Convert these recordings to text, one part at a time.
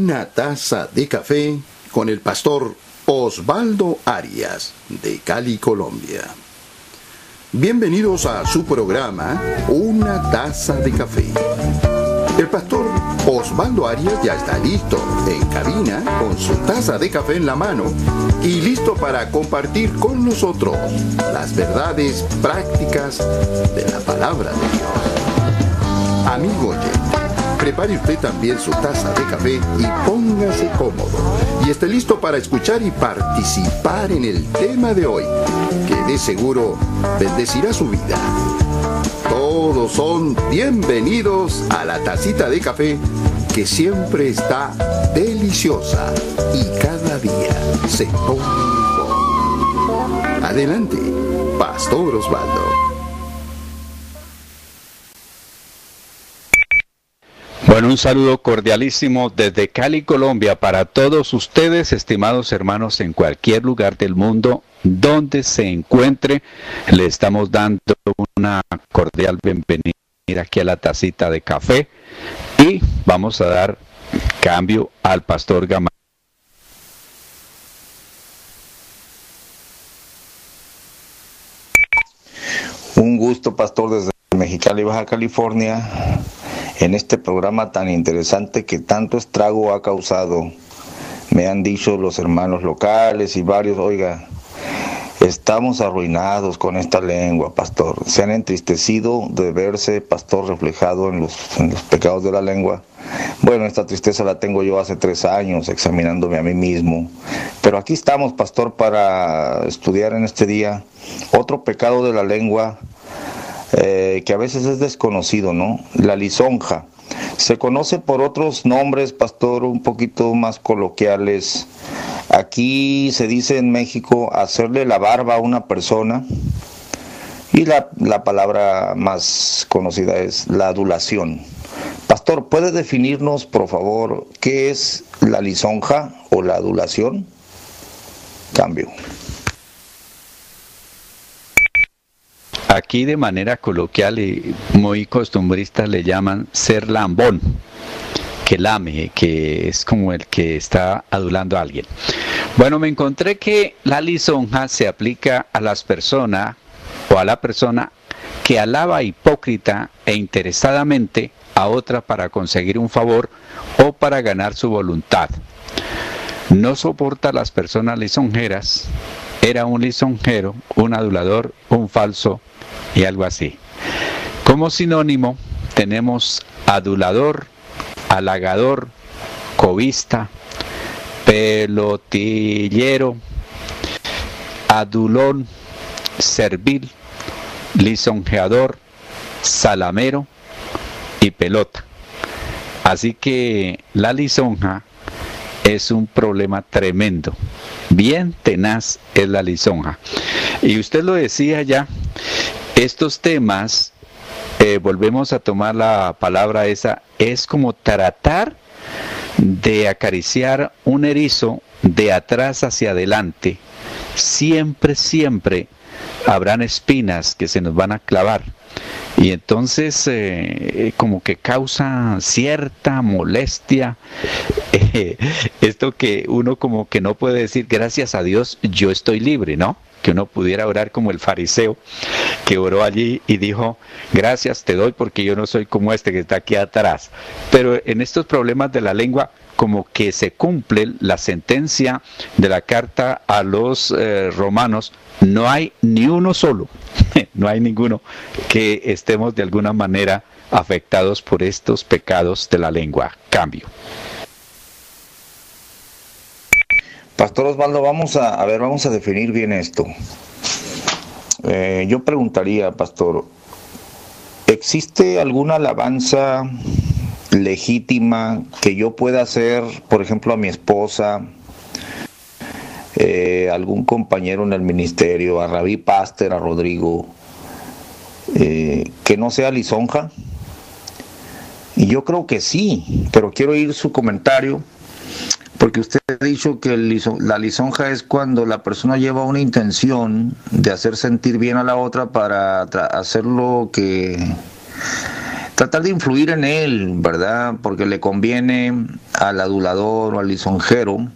Una taza de café con el pastor Osvaldo Arias de Cali, Colombia. Bienvenidos a su programa Una taza de café. El pastor Osvaldo Arias ya está listo en cabina con su taza de café en la mano y listo para compartir con nosotros las verdades prácticas de la palabra de Dios. Amigo oyente, prepare usted también su taza de café y póngase cómodo y esté listo para escuchar y participar en el tema de hoy, que de seguro bendecirá su vida. Todos son bienvenidos a la tacita de café, que siempre está deliciosa y cada día se pone mejor. Adelante, Pastor Osvaldo. Bueno, un saludo cordialísimo desde Cali, Colombia, para todos ustedes, estimados hermanos, en cualquier lugar del mundo donde se encuentre. Le estamos dando una cordial bienvenida aquí a la tacita de café y vamos a dar cambio al pastor Gamaliel. Un gusto, pastor, desde Mexicali, Baja California, en este programa tan interesante que tanto estrago ha causado. Me han dicho los hermanos locales y varios, oiga, estamos arruinados con esta lengua, pastor. Se han entristecido de verse, pastor, reflejado en los pecados de la lengua. Bueno, esta tristeza la tengo yo hace 3 años, examinándome a mí mismo. Pero aquí estamos, pastor, para estudiar en este día otro pecado de la lengua, que a veces es desconocido, ¿no? La lisonja. Se conoce por otros nombres, pastor, un poquito más coloquiales. Aquí se dice en México hacerle la barba a una persona, y la palabra más conocida es la adulación. Pastor, ¿puede definirnos, por favor, qué es la lisonja o la adulación? Cambio. Aquí de manera coloquial y muy costumbrista le llaman ser lambón, que lame, que es como el que está adulando a alguien. Bueno, me encontré que la lisonja se aplica a las personas o a la persona que alaba hipócrita e interesadamente a otra para conseguir un favor o para ganar su voluntad. No soporta a las personas lisonjeras, era un lisonjero, un adulador, un falso y algo así. Como sinónimo tenemos adulador, halagador, cobista, pelotillero, adulón, servil, lisonjeador, salamero y pelota. Así que la lisonja es un problema tremendo. Bien tenaz es la lisonja. Y usted lo decía ya, estos temas, volvemos a tomar la palabra esa, es como tratar de acariciar un erizo de atrás hacia adelante. Siempre, siempre habrán espinas que se nos van a clavar. Y entonces como que causa cierta molestia, esto que uno como que no puede decir gracias a Dios yo estoy libre, ¿no? Que uno pudiera orar como el fariseo que oró allí y dijo gracias te doy porque yo no soy como este que está aquí atrás. Pero en estos problemas de la lengua como que se cumple la sentencia de la carta a los romanos. No hay ni uno solo, no hay ninguno que estemos de alguna manera afectados por estos pecados de la lengua. Cambio. Pastor Osvaldo, vamos a definir bien esto. Yo preguntaría, pastor, ¿existe alguna alabanza legítima que yo pueda hacer, por ejemplo, a mi esposa, algún compañero en el ministerio, a Rabí Pastor, a Rodrigo, que no sea lisonja? Y yo creo que sí, pero quiero oír su comentario, porque usted ha dicho que la lisonja es cuando la persona lleva una intención de hacer sentir bien a la otra para hacerlo que tratar de influir en él, ¿verdad? Porque le conviene al adulador o al lisonjero,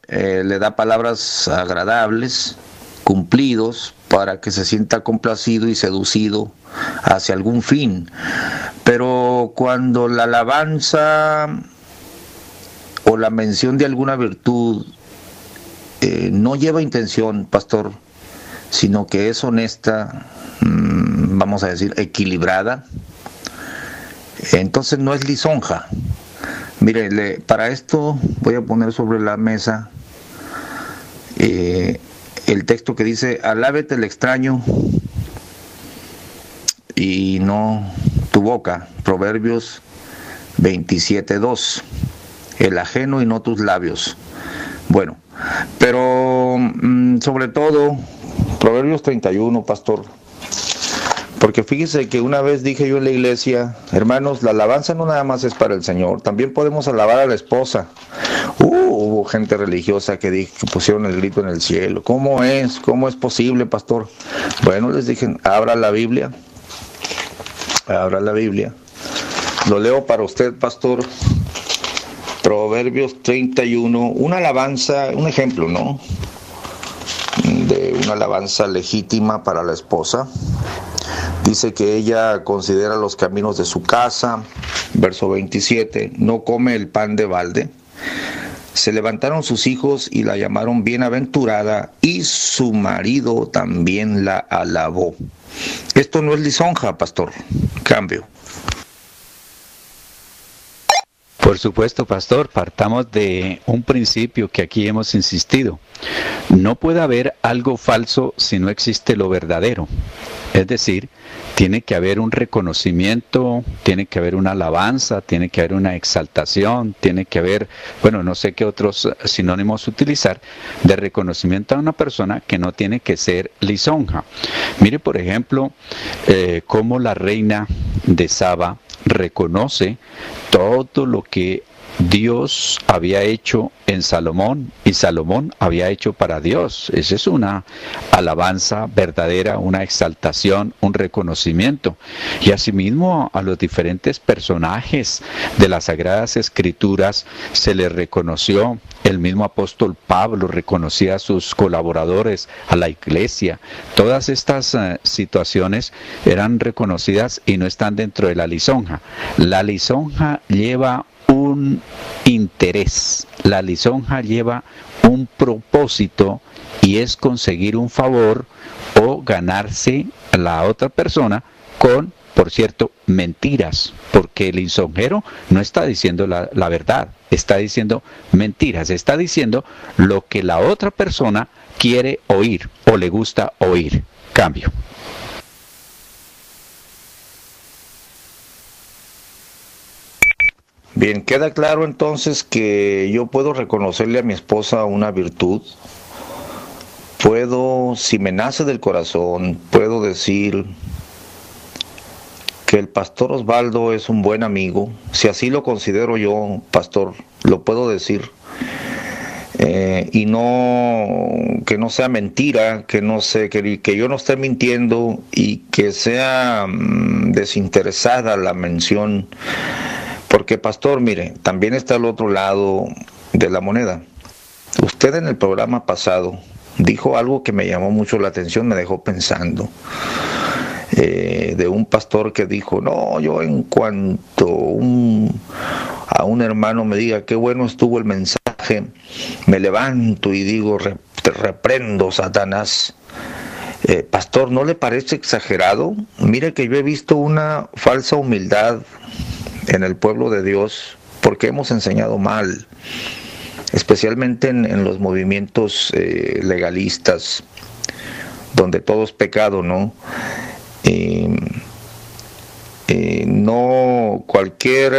le da palabras agradables, cumplidos, para que se sienta complacido y seducido hacia algún fin. Pero cuando la alabanza o la mención de alguna virtud no lleva intención, pastor, sino que es honesta, vamos a decir, equilibrada, entonces no es lisonja. Mire, para esto voy a poner sobre la mesa el texto que dice: alábete el extraño y no tu boca. Proverbios 27:2. El ajeno y no tus labios. Bueno, pero sobre todo Proverbios 31, pastor. Porque fíjese que una vez dije yo en la iglesia: hermanos, la alabanza no nada más es para el Señor, también podemos alabar a la esposa. Hubo gente religiosa que pusieron el grito en el cielo. ¿Cómo es posible, pastor? Bueno, les dije, abra la Biblia. Lo leo para usted, pastor. Proverbios 31, una alabanza, un ejemplo, ¿no? De una alabanza legítima para la esposa. Dice que ella considera los caminos de su casa. Verso 27, no come el pan de balde. Se levantaron sus hijos y la llamaron bienaventurada, y su marido también la alabó. Esto no es lisonja, pastor. Cambio. Por supuesto, pastor, partamos de un principio que aquí hemos insistido. No puede haber algo falso si no existe lo verdadero. Es decir, tiene que haber un reconocimiento, tiene que haber una alabanza, tiene que haber una exaltación, tiene que haber, bueno, no sé qué otros sinónimos utilizar, de reconocimiento a una persona que no tiene que ser lisonja. Mire, por ejemplo, cómo la reina de Saba reconoce todo lo que Dios había hecho en Salomón y Salomón había hecho para Dios. Esa es una alabanza verdadera, una exaltación, un reconocimiento. Y asimismo a los diferentes personajes de las Sagradas Escrituras se les reconoció. El mismo apóstol Pablo reconocía a sus colaboradores, a la iglesia. Todas estas situaciones eran reconocidas y no están dentro de la lisonja. La lisonja lleva un interés, la lisonja lleva un propósito y es conseguir un favor o ganarse a la otra persona con, por cierto, mentiras, porque el lisonjero no está diciendo la verdad, está diciendo mentiras, está diciendo lo que la otra persona quiere oír o le gusta oír. Cambio. Bien, queda claro entonces que yo puedo reconocerle a mi esposa una virtud. Puedo, si me nace del corazón, puedo decir que el pastor Osvaldo es un buen amigo. Si así lo considero yo, pastor, lo puedo decir. Y no, que no sea mentira, que yo no esté mintiendo y que sea desinteresada la mención. Porque, pastor, mire, también está el otro lado de la moneda. Usted en el programa pasado dijo algo que me llamó mucho la atención, me dejó pensando. De un pastor que dijo: no, yo en cuanto a un hermano me diga qué bueno estuvo el mensaje, me levanto y digo: te reprendo, Satanás. Pastor, ¿no le parece exagerado? Mire que yo he visto una falsa humildad en el pueblo de Dios, porque hemos enseñado mal, especialmente en los movimientos legalistas, donde todo es pecado, ¿no? No cualquier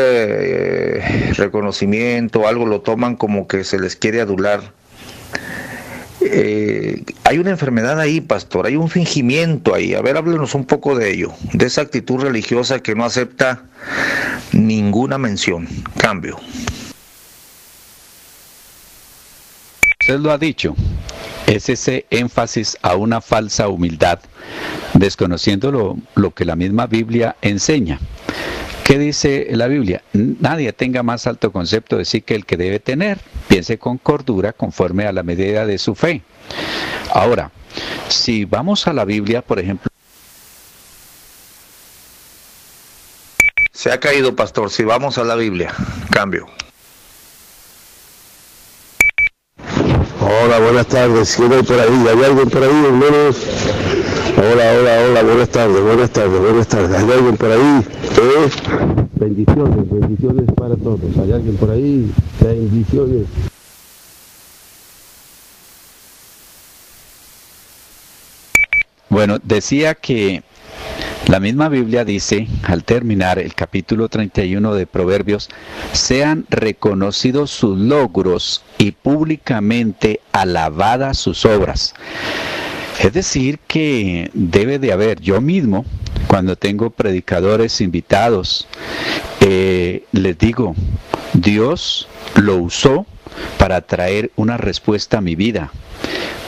reconocimiento o algo lo toman como que se les quiere adular. Hay una enfermedad ahí, pastor, hay un fingimiento ahí. A ver, háblenos un poco de ello, de esa actitud religiosa que no acepta ninguna mención. Cambio. Usted lo ha dicho, es ese énfasis a una falsa humildad, desconociendo lo que la misma Biblia enseña. ¿Qué dice la Biblia? Nadie tenga más alto concepto de sí que el que debe tener. Piense con cordura conforme a la medida de su fe. Ahora, si vamos a la Biblia, por ejemplo... Se ha caído, pastor. Si vamos a la Biblia, cambio. Hola, buenas tardes. ¿Quién hay por ahí? ¿Hay alguien por ahí, hermanos? Hola, buenas tardes. ¿Hay alguien por ahí? Bendiciones para todos. ¿Hay alguien por ahí? Bendiciones. Bueno, decía que la misma Biblia dice, al terminar el capítulo 31 de Proverbios, sean reconocidos sus logros y públicamente alabadas sus obras. Es decir, que debe de haber, yo mismo, cuando tengo predicadores invitados, les digo, Dios lo usó para traer una respuesta a mi vida,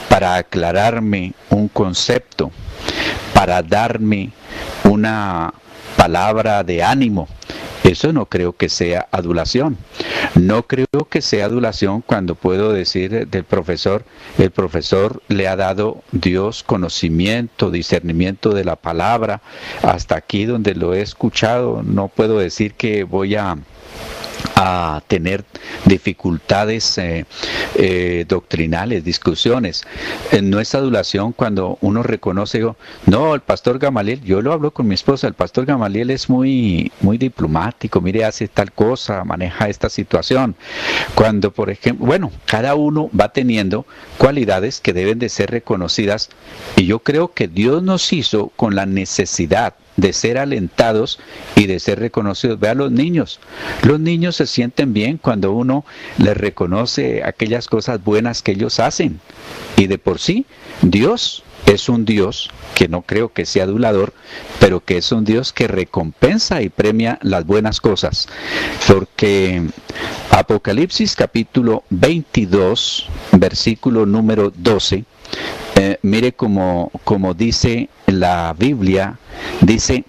para aclararme un concepto, para darme una palabra de ánimo. Eso no creo que sea adulación. No creo que sea adulación cuando puedo decir del profesor, el profesor le ha dado Dios conocimiento, discernimiento de la palabra. Hasta aquí donde lo he escuchado, no puedo decir que voy a tener dificultades doctrinales, discusiones. No es adulación cuando uno reconoce, no, el pastor Gamaliel, yo lo hablo con mi esposa, el pastor Gamaliel es muy diplomático, mire, hace tal cosa, maneja esta situación. Cuando, por ejemplo, bueno, cada uno va teniendo cualidades que deben de ser reconocidas, y yo creo que Dios nos hizo con la necesidad de ser alentados y de ser reconocidos. Vean los niños se sienten bien cuando uno les reconoce aquellas cosas buenas que ellos hacen, y de por sí Dios es un Dios que no creo que sea adulador, pero que es un Dios que recompensa y premia las buenas cosas, porque Apocalipsis capítulo 22 versículo número 12, mire como dice la Biblia, dice,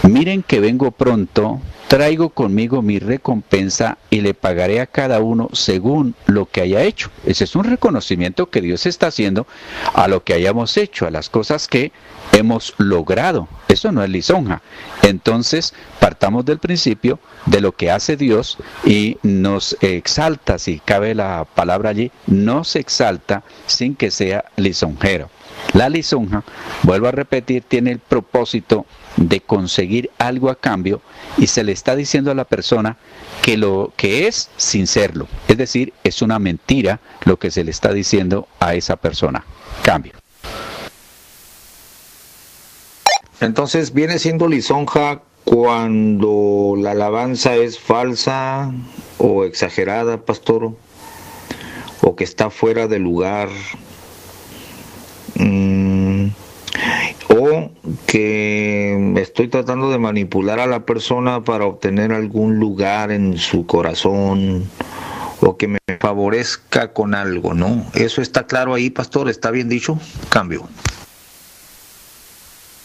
miren que vengo pronto, traigo conmigo mi recompensa y le pagaré a cada uno según lo que haya hecho. Ese es un reconocimiento que Dios está haciendo a lo que hayamos hecho, a las cosas que hemos logrado. Eso no es lisonja. Entonces, partamos del principio de lo que hace Dios y nos exalta, si cabe la palabra allí, nos exalta sin que sea lisonjero. La lisonja, vuelvo a repetir, tiene el propósito de conseguir algo a cambio, y se le está diciendo a la persona que lo que es sin serlo. Es decir, es una mentira lo que se le está diciendo a esa persona. Cambio. Entonces, ¿viene siendo lisonja cuando la alabanza es falsa o exagerada, pastor? ¿O que está fuera de lugar? ¿O que estoy tratando de manipular a la persona para obtener algún lugar en su corazón, o que me favorezca con algo, ¿no? ¿Eso está claro ahí, pastor? ¿Está bien dicho? Cambio.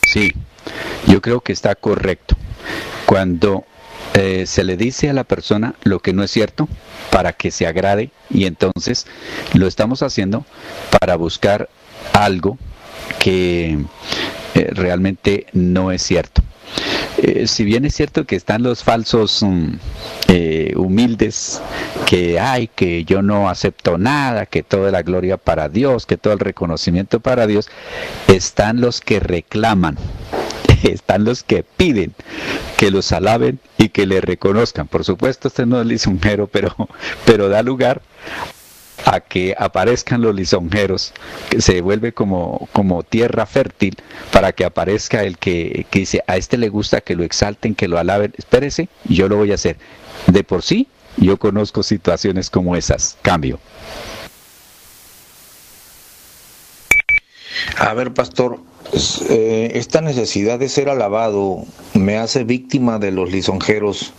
Sí, yo creo que está correcto. Cuando se le dice a la persona lo que no es cierto para que se agrade, y entonces lo estamos haciendo para buscar algo que realmente no es cierto. Si bien es cierto que están los falsos humildes, que yo no acepto nada, que toda la gloria para Dios, que todo el reconocimiento para Dios, están los que reclaman, están los que piden que los alaben y que le reconozcan. Por supuesto, este no es lisonjero, pero da lugar a que aparezcan los lisonjeros, que se vuelve como tierra fértil para que aparezca el que dice, a este le gusta que lo exalten, que lo alaben. Espérese, yo lo voy a hacer. De por sí, yo conozco situaciones como esas. Cambio. A ver, pastor, esta necesidad de ser alabado me hace víctima de los lisonjeros.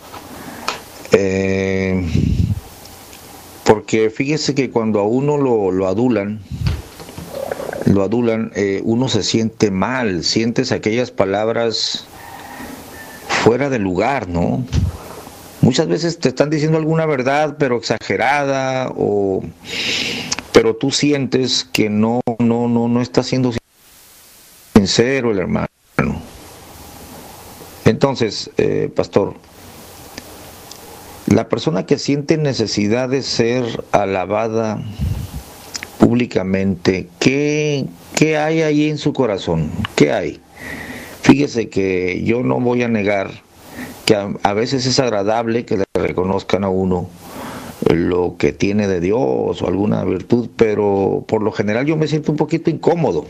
Porque fíjese que cuando a uno lo adulan, lo adulan, uno se siente mal, sientes aquellas palabras fuera de lugar, ¿no? Muchas veces te están diciendo alguna verdad, pero exagerada, pero tú sientes que no está siendo sincero el hermano. Entonces, pastor, la persona que siente necesidad de ser alabada públicamente, ¿qué hay ahí en su corazón? ¿Qué hay? Fíjese que yo no voy a negar que a veces es agradable que le reconozcan a uno lo que tiene de Dios o alguna virtud, pero por lo general yo me siento un poquito incómodo.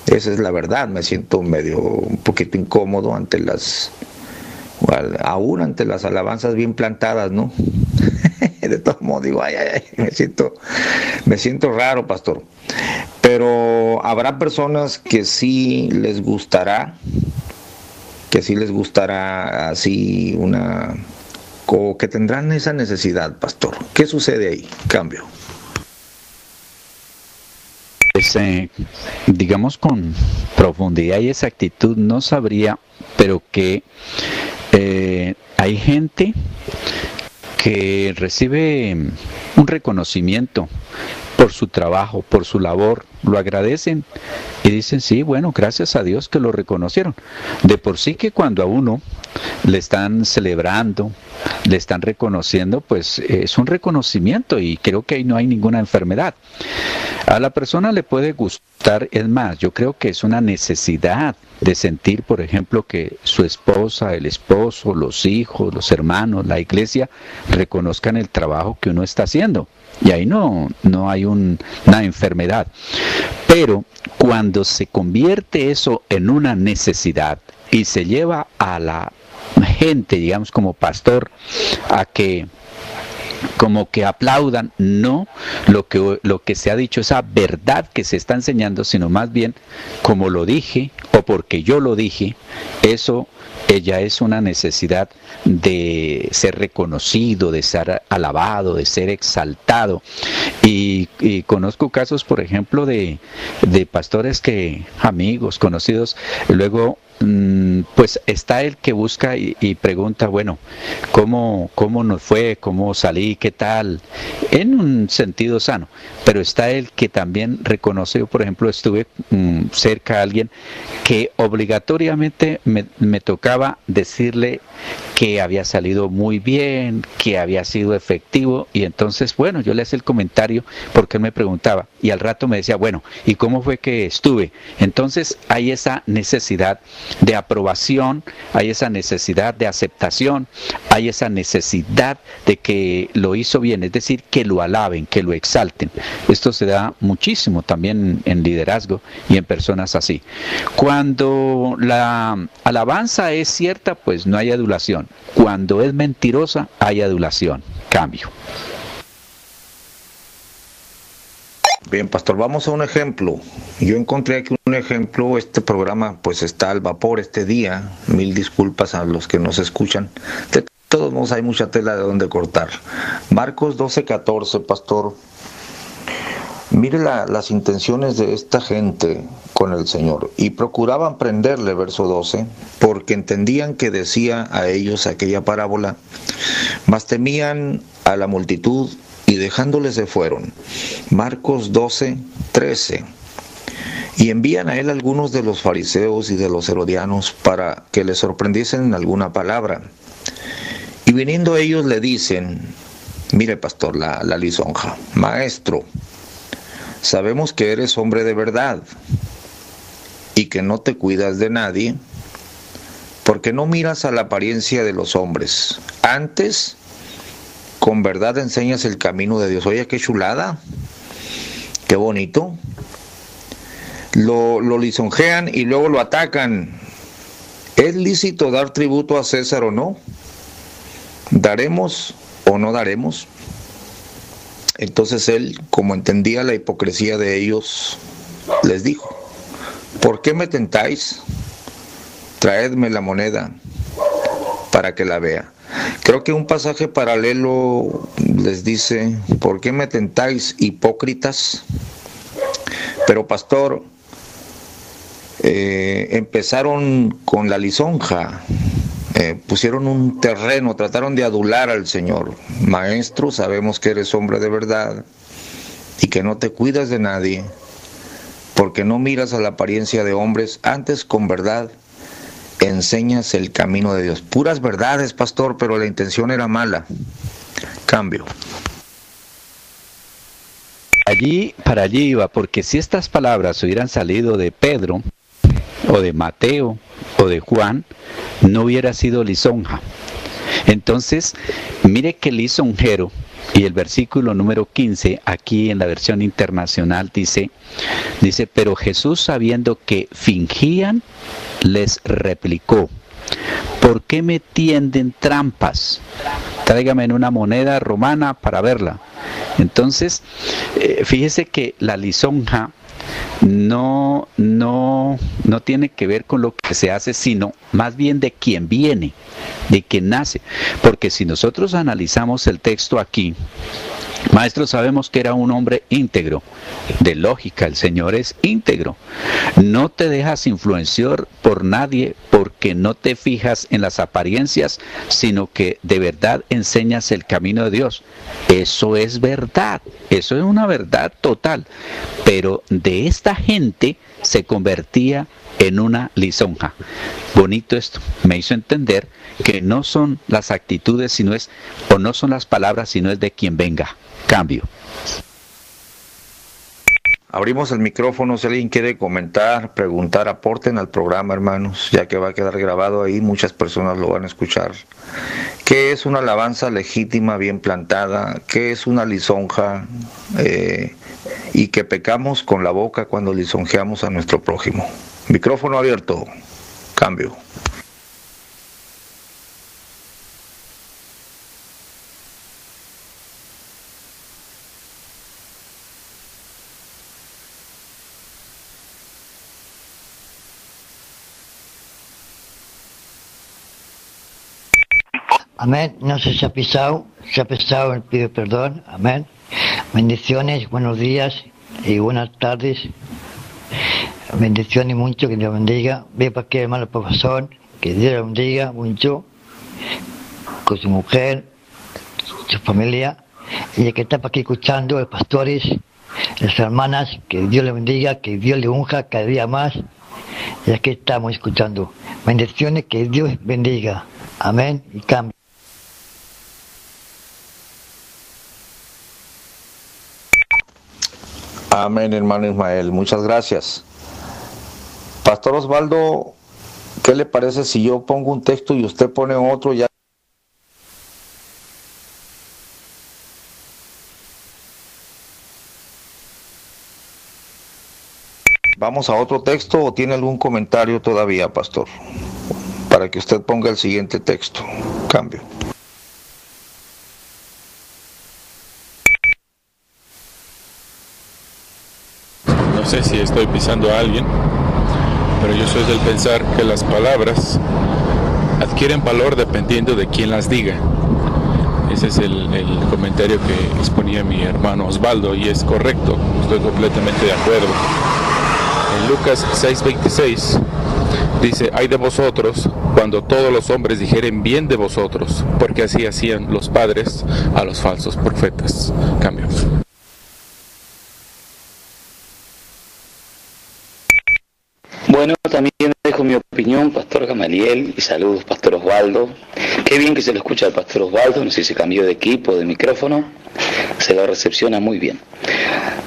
Esa es la verdad, me siento un poquito incómodo aún ante las alabanzas bien plantadas, ¿no? De todos modos digo, ay, me siento raro, pastor. Pero habrá personas que sí les gustará así o que tendrán esa necesidad, pastor. ¿Qué sucede ahí? Cambio. Pues, digamos con profundidad y exactitud no sabría, pero que hay gente que recibe un reconocimiento por su trabajo, por su labor, lo agradecen y dicen, sí, bueno, gracias a Dios que lo reconocieron. De por sí que cuando a uno le están celebrando, le están reconociendo, pues es un reconocimiento y creo que ahí no hay ninguna enfermedad. A la persona le puede gustar, es más, yo creo que es una necesidad de sentir, por ejemplo, que su esposa, el esposo, los hijos, los hermanos, la iglesia reconozcan el trabajo que uno está haciendo. Y ahí no hay una enfermedad. Pero cuando se convierte eso en una necesidad y se lleva a la gente, digamos como pastor, a que como que aplaudan, no lo que se ha dicho, esa verdad que se está enseñando, sino más bien como lo dije o porque yo lo dije, eso ella es una necesidad de ser reconocido, de ser alabado, de ser exaltado. Y conozco casos, por ejemplo, de pastores amigos, conocidos, luego pues está el que busca y pregunta, bueno, ¿cómo nos fue? ¿Cómo salí? ¿Qué tal? En un sentido sano. Pero está el que también reconoce, yo por ejemplo estuve cerca a alguien que obligatoriamente me tocaba decirle que había salido muy bien, que había sido efectivo, y entonces, bueno, yo le hacía el comentario porque él me preguntaba, y al rato me decía, bueno, ¿y cómo fue que estuve? Entonces hay esa necesidad de aprobación, hay esa necesidad de aceptación, hay esa necesidad de que lo hizo bien, es decir, que lo alaben, que lo exalten. Esto se da muchísimo también en liderazgo y en personas así. Cuando la alabanza es cierta, pues no hay adulación. Cuando es mentirosa, hay adulación. Cambio. Bien, pastor, vamos a un ejemplo. Yo encontré aquí un ejemplo. Este programa pues está al vapor este día. Mil disculpas a los que nos escuchan. De todos modos hay mucha tela de donde cortar. Marcos 12:14, pastor. Mire las intenciones de esta gente con el Señor. Y procuraban prenderle, verso 12, porque entendían que decía a ellos aquella parábola, mas temían a la multitud y dejándoles se fueron. Marcos 12:13. Y envían a él algunos de los fariseos y de los herodianos para que le sorprendiesen en alguna palabra. Y viniendo ellos le dicen, mire pastor, la lisonja, maestro, sabemos que eres hombre de verdad y que no te cuidas de nadie, porque no miras a la apariencia de los hombres. Antes, con verdad enseñas el camino de Dios. Oye, qué chulada, qué bonito. Lo lisonjean y luego lo atacan. ¿Es lícito dar tributo a César o no? ¿Daremos o no daremos? Entonces él, como entendía la hipocresía de ellos, les dijo, ¿por qué me tentáis? Traedme la moneda para que la vea. Creo que un pasaje paralelo les dice, ¿por qué me tentáis, hipócritas? Pero pastor, empezaron con la lisonja, pusieron un terreno, trataron de adular al Señor. Maestro, sabemos que eres hombre de verdad y que no te cuidas de nadie, porque no miras a la apariencia de hombres, antes con verdad enseñas el camino de Dios. Puras verdades, pastor, pero la intención era mala. Cambio. Para allí iba, porque si estas palabras hubieran salido de Pedro, o de Mateo, o de Juan, no hubiera sido lisonja. Entonces, mire que lisonjero, y el versículo número 15, aquí en la versión internacional, dice, pero Jesús, sabiendo que fingían, les replicó: ¿por qué me tienden trampas? Tráigame una moneda romana para verla. Entonces, fíjese que la lisonja no tiene que ver con lo que se hace, sino más bien de quien viene, de quien nace. Porque si nosotros analizamos el texto aquí, maestro, sabemos que era un hombre íntegro. De lógica, el Señor es íntegro. No te dejas influenciar por nadie porque no te fijas en las apariencias, sino que de verdad enseñas el camino de Dios. Eso es verdad, eso es una verdad total. Pero de esta gente se convertía en una lisonja. Bonito esto, me hizo entender que no son las actitudes, o no son las palabras, sino es de quien venga. Cambio. Abrimos el micrófono, si alguien quiere comentar, preguntar, aporten al programa, hermanos, ya que va a quedar grabado ahí, muchas personas lo van a escuchar. ¿Qué es una alabanza legítima, bien plantada? ¿Qué es una lisonja? Y que pecamos con la boca cuando lisonjeamos a nuestro prójimo. Micrófono abierto. Cambio. Amén. No sé si se ha pisado, pido perdón. Amén. Bendiciones, buenos días y buenas tardes. Bendiciones mucho, que Dios bendiga. Ve para aquí, hermano profesor, que Dios le bendiga mucho con su mujer, su familia, y el que está para aquí escuchando, los pastores, las hermanas, que Dios le bendiga, que Dios le unja cada día más. Y aquí estamos escuchando. Bendiciones, que Dios bendiga. Amén y cambio. Amén, hermano Ismael, muchas gracias. Pastor Osvaldo, ¿qué le parece si yo pongo un texto y usted pone otro? Ya vamos a otro texto, o tiene algún comentario todavía, pastor, para que usted ponga el siguiente texto. Cambio. No sé si estoy pisando a alguien, pero yo soy del pensar que las palabras adquieren valor dependiendo de quién las diga. Ese es el comentario que exponía mi hermano Osvaldo, y es correcto, estoy completamente de acuerdo. En Lucas 6:26 dice: ay de vosotros cuando todos los hombres dijeren bien de vosotros, porque así hacían los padres a los falsos profetas. Cambio. Bueno, también dejo mi opinión, Pastor Gamaliel, y saludos, Pastor Osvaldo. Qué bien que se lo escucha al Pastor Osvaldo, no sé si se cambió de equipo, de micrófono, se lo recepciona muy bien.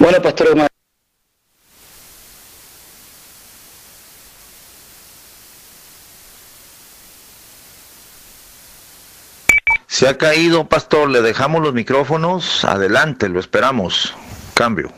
Bueno, Pastor Gamaliel. Se ha caído, pastor, le dejamos los micrófonos, adelante, lo esperamos. Cambio.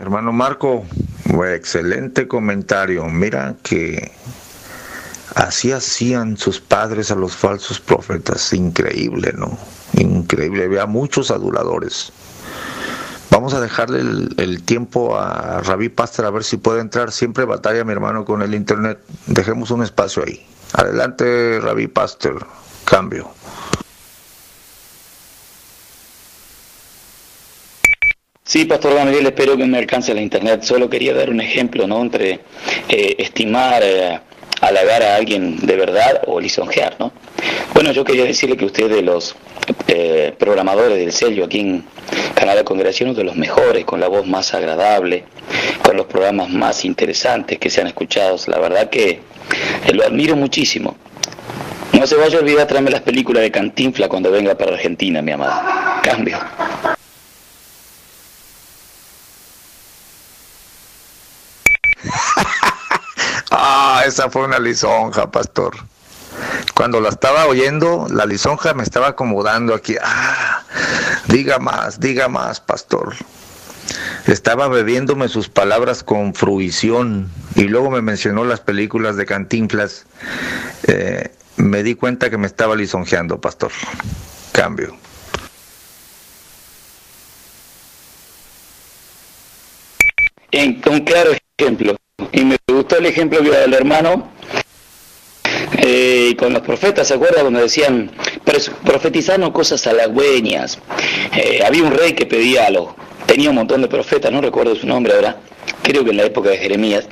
Hermano Marco, excelente comentario. Mira que así hacían sus padres a los falsos profetas. Increíble, ¿no? Increíble. Había muchos aduladores. Vamos a dejarle el tiempo a Rabí Pastor a ver si puede entrar. Siempre batalla mi hermano con el internet. Dejemos un espacio ahí. Adelante, Rabí Pastor. Cambio. Sí, Pastor Gamaliel, espero que me alcance la internet. Solo quería dar un ejemplo, ¿no? Entre estimar, halagar a alguien de verdad o lisonjear, ¿no? Bueno, yo quería decirle que usted de los programadores del sello aquí en Canal de Congregación, uno de los mejores, con la voz más agradable, con los programas más interesantes que se han escuchado. La verdad que lo admiro muchísimo. No se vaya a olvidar traerme las películas de Cantinflas cuando venga para Argentina, mi amada. Cambio. Esa fue una lisonja, pastor. Cuando la estaba oyendo, la lisonja me estaba acomodando aquí. Diga más, pastor. Estaba bebiéndome sus palabras con fruición. Y luego me mencionó las películas de Cantinflas. Me di cuenta que me estaba lisonjeando, pastor. Cambio. Un claro ejemplo. Y me gustó el ejemplo que iba del hermano con los profetas, ¿se acuerdan? Cuando decían, profetizando cosas halagüeñas. Había un rey que tenía un montón de profetas, no recuerdo su nombre ahora, creo que en la época de Jeremías.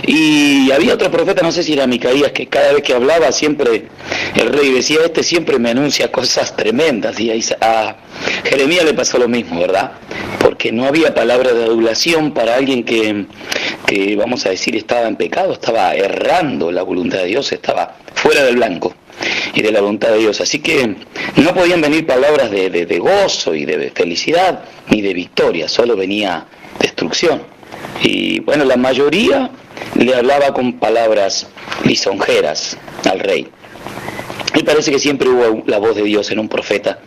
Y había otro profeta, no sé si era Micaías, que cada vez que hablaba siempre el rey decía, siempre me anuncia cosas tremendas. Y a Jeremías le pasó lo mismo, ¿verdad? Porque no había palabra de adulación para alguien que vamos a decir estaba en pecado, estaba errando la voluntad de Dios, estaba fuera del blanco y de la voluntad de Dios. Así que no podían venir palabras de gozo y de felicidad ni de victoria, solo venía destrucción. Y bueno, la mayoría le hablaba con palabras lisonjeras al rey. Y parece que siempre hubo la voz de Dios en un profeta,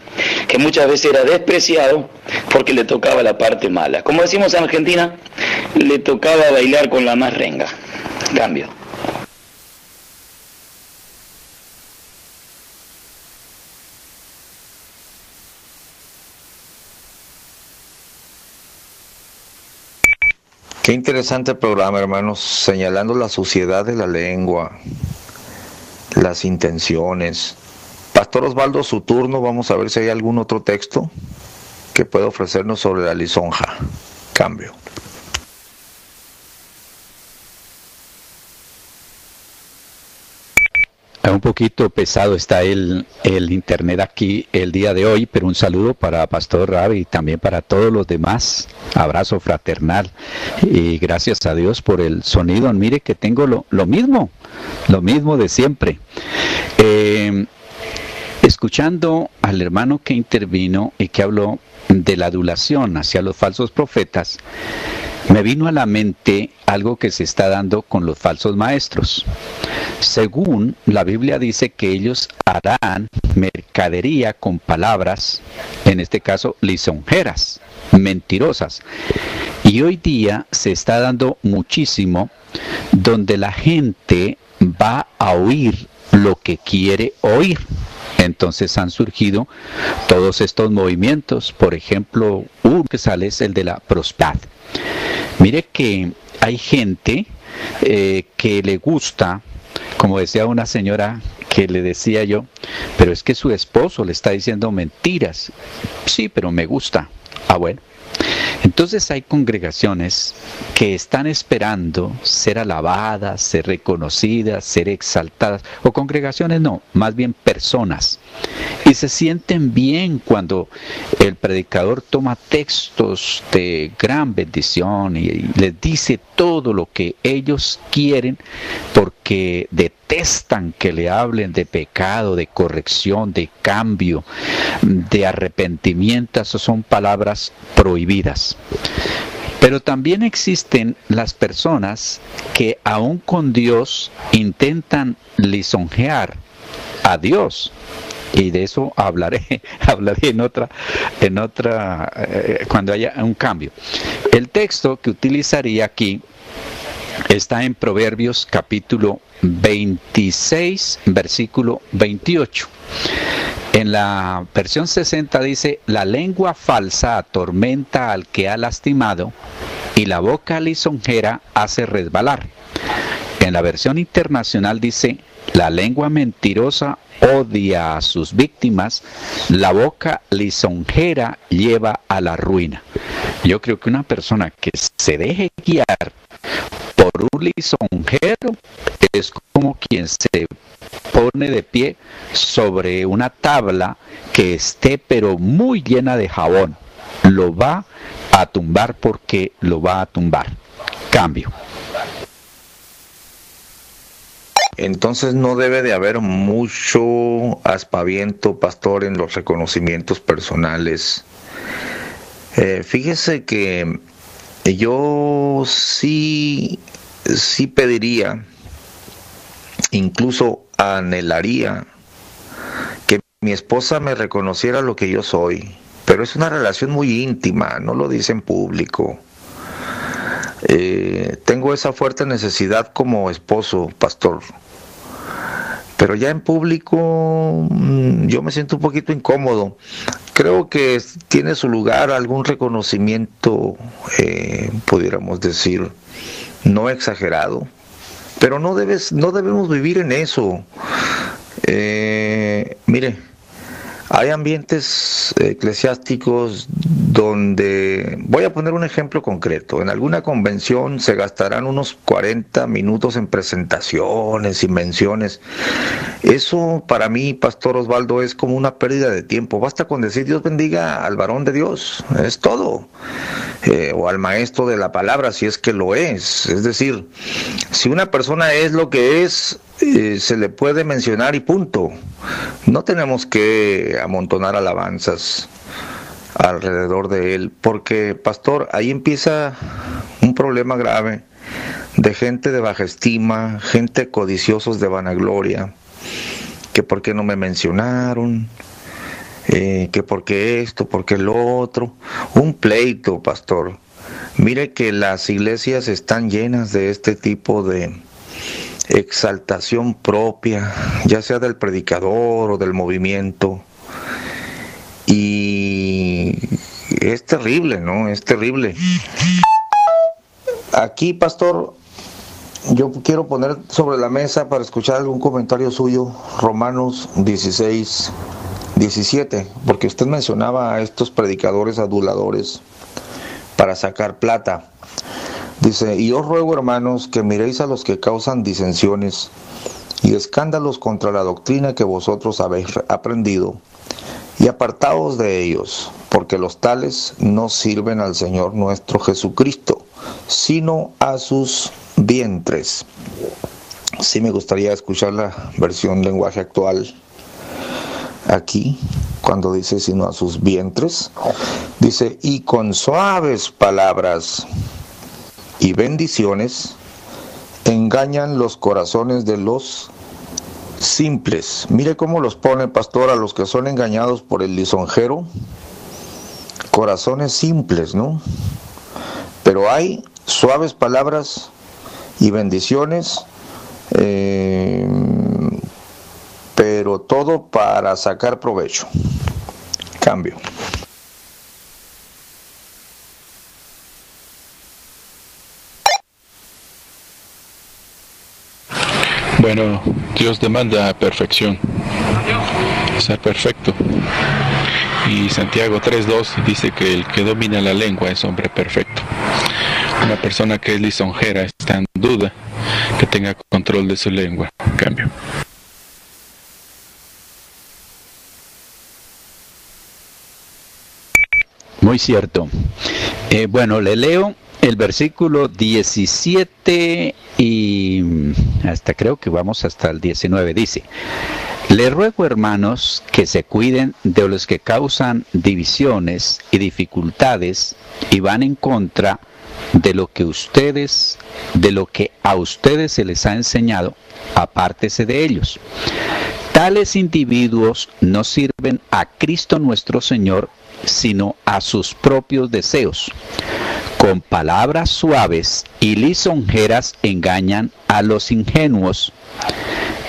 que muchas veces era despreciado porque le tocaba la parte mala. Como decimos en Argentina, le tocaba bailar con la más renga. Cambio. Qué interesante programa, hermanos, señalando la suciedad de la lengua, las intenciones. Pastor Osvaldo, su turno. Vamos a ver si hay algún otro texto que pueda ofrecernos sobre la lisonja. Cambio. Un poquito pesado está el internet aquí el día de hoy, pero un saludo para Pastor Rabi y también para todos los demás. Abrazo fraternal y gracias a Dios por el sonido. Mire que tengo lo mismo de siempre. Escuchando al hermano que intervino y que habló de la adulación hacia los falsos profetas, me vino a la mente algo que se está dando con los falsos maestros. Según la Biblia dice que ellos harán mercadería con palabras, en este caso lisonjeras, mentirosas. Y hoy día se está dando muchísimo donde la gente va a oír lo que quiere oír. Entonces han surgido todos estos movimientos. Por ejemplo, uno que sale es el de la prosperidad. Mire que hay gente que le gusta, como decía una señora que le decía yo, pero es que su esposo le está diciendo mentiras. Sí, pero me gusta. Bueno. Entonces hay congregaciones que están esperando ser alabadas, ser reconocidas, ser exaltadas, o congregaciones no, más bien personas, y se sienten bien cuando el predicador toma textos de gran bendición y les dice todo lo que ellos quieren, porque detestan que le hablen de pecado, de corrección, de cambio, de arrepentimiento. Esas son palabras prohibidas. Pero también existen las personas que aún con Dios intentan lisonjear a Dios y de eso hablaré en otra cuando haya un cambio. El texto que utilizaría aquí está en Proverbios capítulo 26, versículo 28. En la versión 60 dice: la lengua falsa atormenta al que ha lastimado, y la boca lisonjera hace resbalar. En la versión internacional dice: la lengua mentirosa odia a sus víctimas, la boca lisonjera lleva a la ruina. Yo creo que una persona que se deje guiar por un lisonjero es como quien se pone de pie sobre una tabla que esté pero muy llena de jabón. Lo va a tumbar porque lo va a tumbar. Cambio. Entonces no debe de haber mucho aspaviento, pastor, en los reconocimientos personales. Fíjese que yo sí pediría, incluso anhelaría, que mi esposa me reconociera lo que yo soy, pero es una relación muy íntima, no lo dice en público. Tengo esa fuerte necesidad como esposo, pastor, pero ya en público yo me siento un poquito incómodo. Creo que tiene su lugar algún reconocimiento, pudiéramos decir, no exagerado, pero no debemos vivir en eso. Mire, hay ambientes eclesiásticos donde, voy a poner un ejemplo concreto, en alguna convención se gastarán unos 40 minutos en presentaciones y menciones. Eso para mí, Pastor Osvaldo, es como una pérdida de tiempo. Basta con decir Dios bendiga al varón de Dios, es todo. O al maestro de la palabra, si es que lo es. Es decir, si una persona es lo que es, se le puede mencionar y punto. No tenemos que amontonar alabanzas alrededor de él, porque, pastor, ahí empieza un problema grave de gente de baja estima, gente codiciosos de vanagloria, que por qué no me mencionaron, que por qué esto, por qué lo otro, un pleito, pastor. Mire que las iglesias están llenas de este tipo de exaltación propia, ya sea del predicador o del movimiento, y es terrible, ¿no? Es terrible. Aquí, pastor, yo quiero poner sobre la mesa para escuchar algún comentario suyo, Romanos 16, 17, porque usted mencionaba a estos predicadores aduladores para sacar plata. Dice: y os ruego, hermanos, que miréis a los que causan disensiones y escándalos contra la doctrina que vosotros habéis aprendido, y apartaos de ellos, porque los tales no sirven al Señor nuestro Jesucristo, sino a sus vientres. Sí me gustaría escuchar la versión lenguaje actual aquí, cuando dice sino a sus vientres. Dice: y con suaves palabras y bendiciones engañan los corazones de los simples. Mire cómo los pone, pastor, a los que son engañados por el lisonjero. Corazones simples, ¿no? Pero hay suaves palabras y bendiciones, pero todo para sacar provecho. Cambio. Bueno, Dios demanda perfección, ser perfecto. Y Santiago 3:2 dice que el que domina la lengua es hombre perfecto. Una persona que es lisonjera está en duda que tenga control de su lengua. Cambio. Muy cierto. Bueno, le leo el versículo 17 y hasta creo que vamos hasta el 19. Dice: les ruego, hermanos, que se cuiden de los que causan divisiones y dificultades y van en contra de lo que a ustedes se les ha enseñado. Apártese de ellos. Tales individuos no sirven a Cristo nuestro Señor, sino a sus propios deseos. Con palabras suaves y lisonjeras engañan a los ingenuos.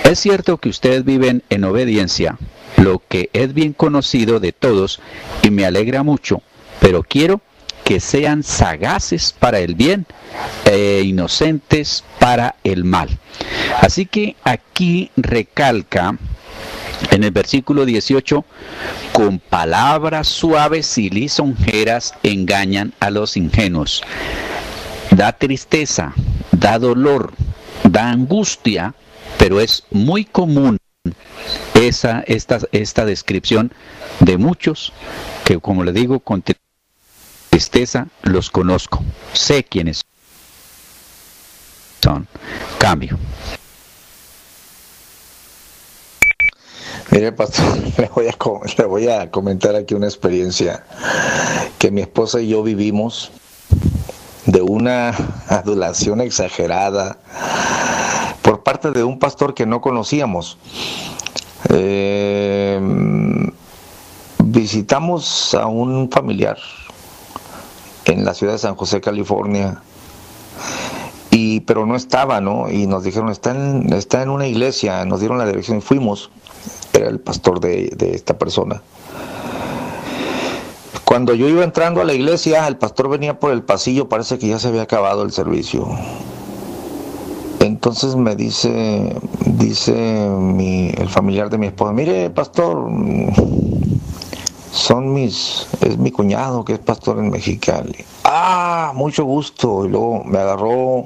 Es cierto que ustedes viven en obediencia, lo que es bien conocido de todos y me alegra mucho, pero quiero que sean sagaces para el bien e inocentes para el mal. Así que aquí recalca en el versículo 18, con palabras suaves y lisonjeras engañan a los ingenuos. Da tristeza, da dolor, da angustia, pero es muy común esta descripción de muchos que, como le digo, con tristeza los conozco, sé quiénes son. Cambio. Mire, pastor, le voy a comentar aquí una experiencia que mi esposa y yo vivimos, de una adulación exagerada por parte de un pastor que no conocíamos. Visitamos a un familiar en la ciudad de San José, California, pero no estaba, ¿no? Y nos dijeron, está en una iglesia, nos dieron la dirección y fuimos. Era el pastor de esta persona. Cuando yo iba entrando a la iglesia, el pastor venía por el pasillo, parece que ya se había acabado el servicio. Entonces me dice el familiar de mi esposa, mire, pastor, es mi cuñado que es pastor en Mexicali. Ah, mucho gusto. Y luego me agarró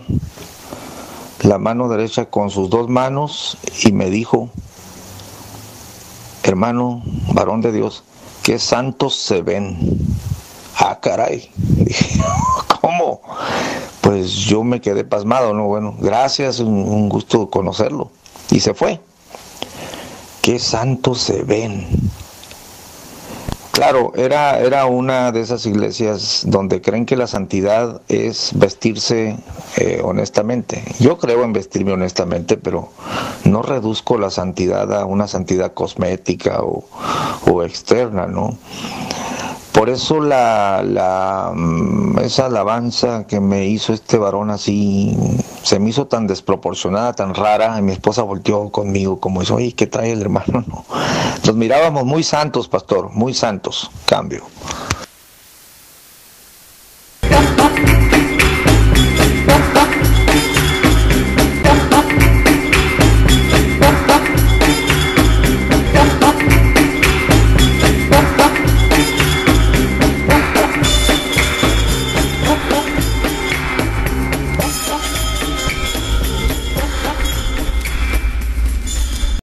la mano derecha con sus dos manos y me dijo, hermano, varón de Dios, qué santos se ven. Ah, caray. Dije, ¿cómo? Pues yo me quedé pasmado, ¿no? Bueno, gracias, un gusto conocerlo. Y se fue. Qué santos se ven. Claro, era una de esas iglesias donde creen que la santidad es vestirse honestamente. Yo creo en vestirme honestamente, pero no reduzco la santidad a una santidad cosmética o externa, ¿no? Por eso esa alabanza que me hizo este varón así, se me hizo tan desproporcionada, tan rara, y mi esposa volteó conmigo como dice, oye, ¿qué trae el hermano? No. Nos mirábamos muy santos, pastor, muy santos. Cambio.